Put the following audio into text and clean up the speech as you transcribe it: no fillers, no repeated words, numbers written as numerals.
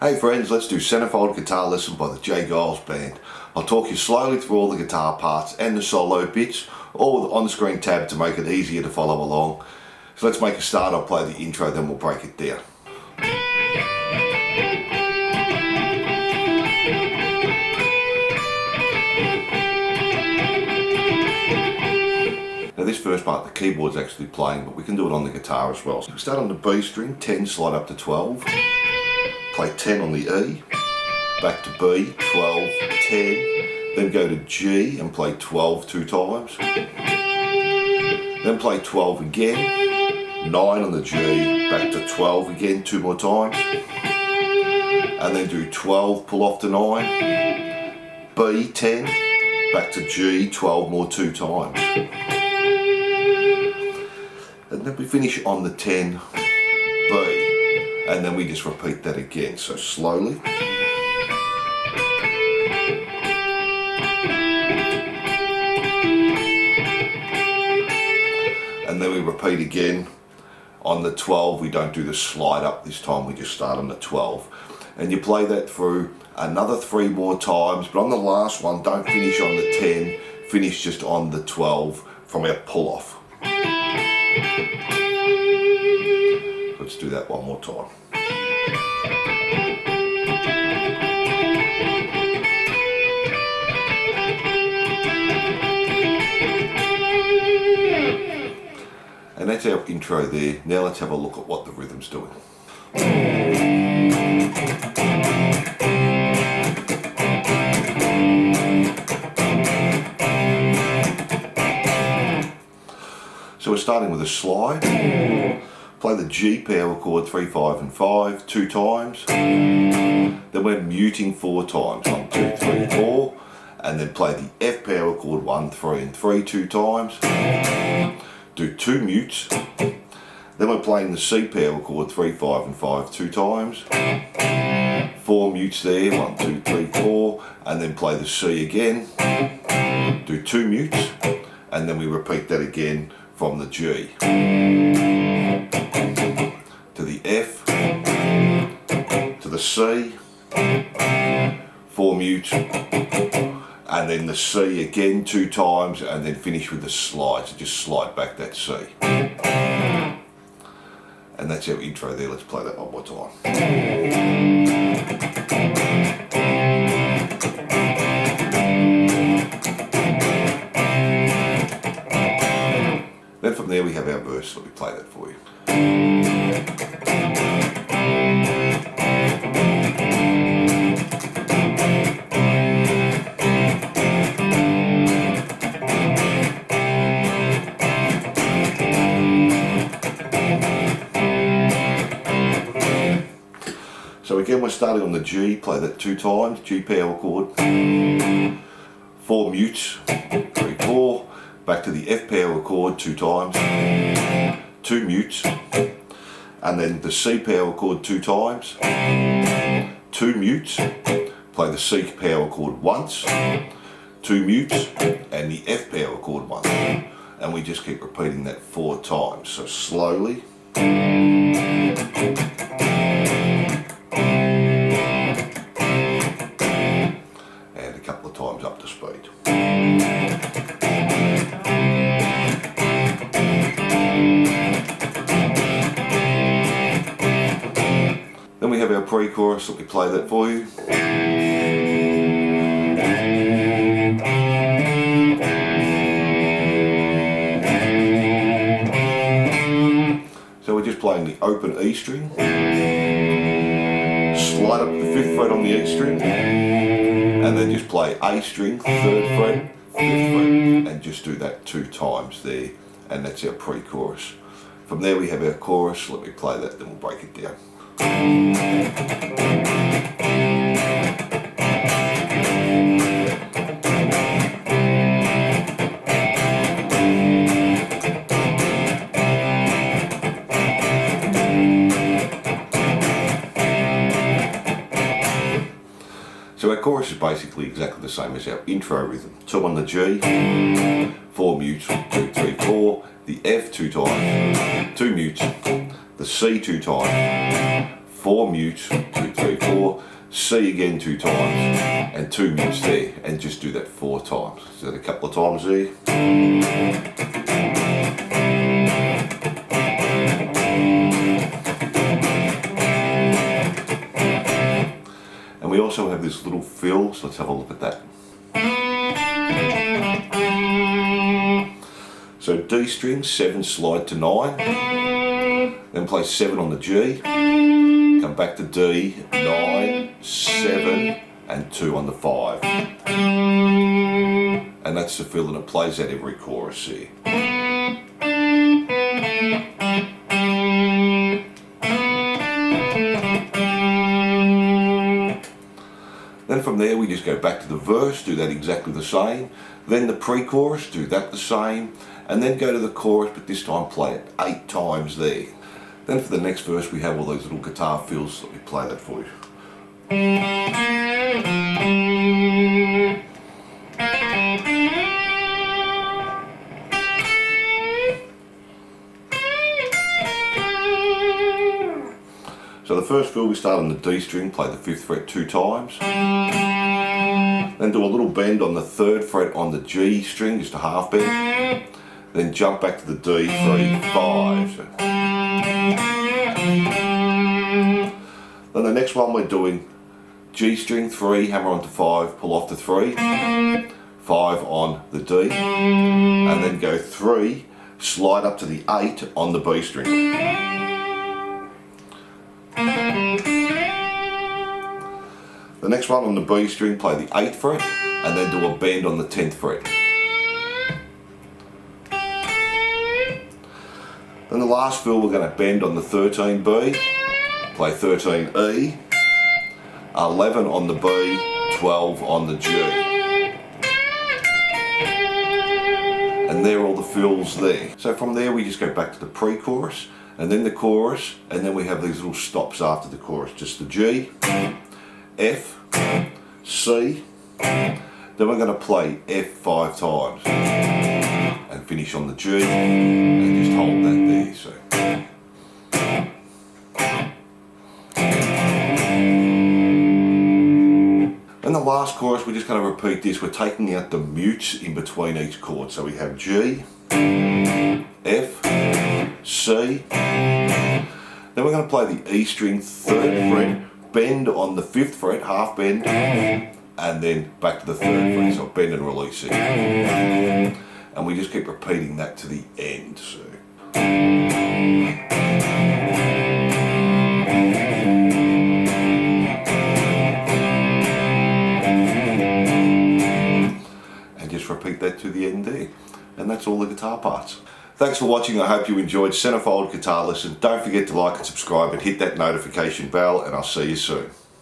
Hey friends, let's do Centerfold guitar lesson by the J Geils Band. I'll talk you slowly through all the guitar parts and the solo bits, all with the on-screen tab to make it easier to follow along. So let's make a start. I'll play the intro, then we'll break it down. Now this first part, the keyboard's actually playing, but we can do it on the guitar as well. So we start on the B string, 10, slide up to 12. Play 10 on the E, back to B, 12, 10, then go to G and play 12 two times, then play 12 again, 9 on the G, back to 12 again two more times, and then do 12, pull off to 9, B, 10, back to G, 12 more two times, and then we finish on the 10, B. And then we just repeat that again, so slowly. And then we repeat again. On the 12, we don't do the slide up this time, we just start on the 12. And you play that through another 3 more times, but on the last one, don't finish on the 10, finish just on the 12 from our pull off. Let's do that one more time. And that's our intro there. Now let's have a look at what the rhythm's doing. So we're starting with a slide. Play the G power chord 3, 5 and 5 two times. Then we're muting 4 times, 1, 2, 3, 4. And then play the F power chord 1, 3 and 3 two times. Do 2 mutes. Then we're playing the C power chord 3, 5 and 5 two times. 4 mutes there, 1, 2, 3, 4. And then play the C again. Do 2 mutes. And then we repeat that again from the G. To the F, to the C, 4 mute, and then the C again 2 times, and then finish with the slide, so just slide back that C. And that's our intro there. Let's play that one more time. Then from there we have our verse. Let me play that for you. So again, we're starting on the G, play that 2 times, G power chord, 4 mutes, 3, 4, back to the F power chord 2 times, 2 mutes, and then the C power chord 2 times, 2 mutes, play the C power chord once, 2 mutes, and the F power chord once, and we just keep repeating that 4 times, so slowly. And a couple of times up to speed. Then we have our pre-chorus. Let me play that for you. So we're just playing the open E string, slide up the 5th fret on the E string, and then just play A string, 3rd fret, 5th fret, and just do that 2 times there, and that's our pre-chorus. From there we have our chorus. Let me play that, then we'll break it down. So our chorus is basically exactly the same as our intro rhythm. 2 on the G, 4 mutes, 2, 3, 4, the F 2 times, 2 mutes, the C 2 times, 4 mutes, 2, 3, 4, C again 2 times, and 2 mutes there, and just do that 4 times. So that a couple of times there. And we also have this little fill, so let's have a look at that. So D string, 7 slide to 9, then play 7 on the G, come back to D, 9, 7, and 2 on the 5. And that's the fill, and it plays that every chorus here. Then from there we just go back to the verse, do that exactly the same. Then the pre-chorus, do that the same. And then go to the chorus, but this time play it 8 times there. Then for the next verse we have all those little guitar fills, let me play that for you. So the first fill we start on the D string, play the 5th fret 2 times. Then do a little bend on the 3rd fret on the G string, just a half bend. Then jump back to the D, 3, 5. So. Then the next one we're doing G string 3, hammer onto 5, pull off the 3, 5 on the D, and then go 3, slide up to the 8 on the B string. The next one on the B string, play the 8th fret, and then do a bend on the 10th fret. Then the last fill we're going to bend on the 13B, play 13E, 11 on the B, 12 on the G. And they're all the fills there. So from there we just go back to the pre-chorus, and then the chorus, and then we have these little stops after the chorus, just the G, F, C, then we're going to play F 5 times and finish on the G and just hold that there. So. And the last chorus we're just going to repeat this, we're taking out the mutes in between each chord. So we have G, F, C, then we're going to play the E string 3rd fret, bend on the 5th fret, half bend, and then back to the 3rd fret, so bend and release it. And we just keep repeating that to the end. So. And just repeat that to the end there. And that's all the guitar parts. Thanks for watching. I hope you enjoyed Centerfold Guitar Lesson. Don't forget to like and subscribe and hit that notification bell, and I'll see you soon.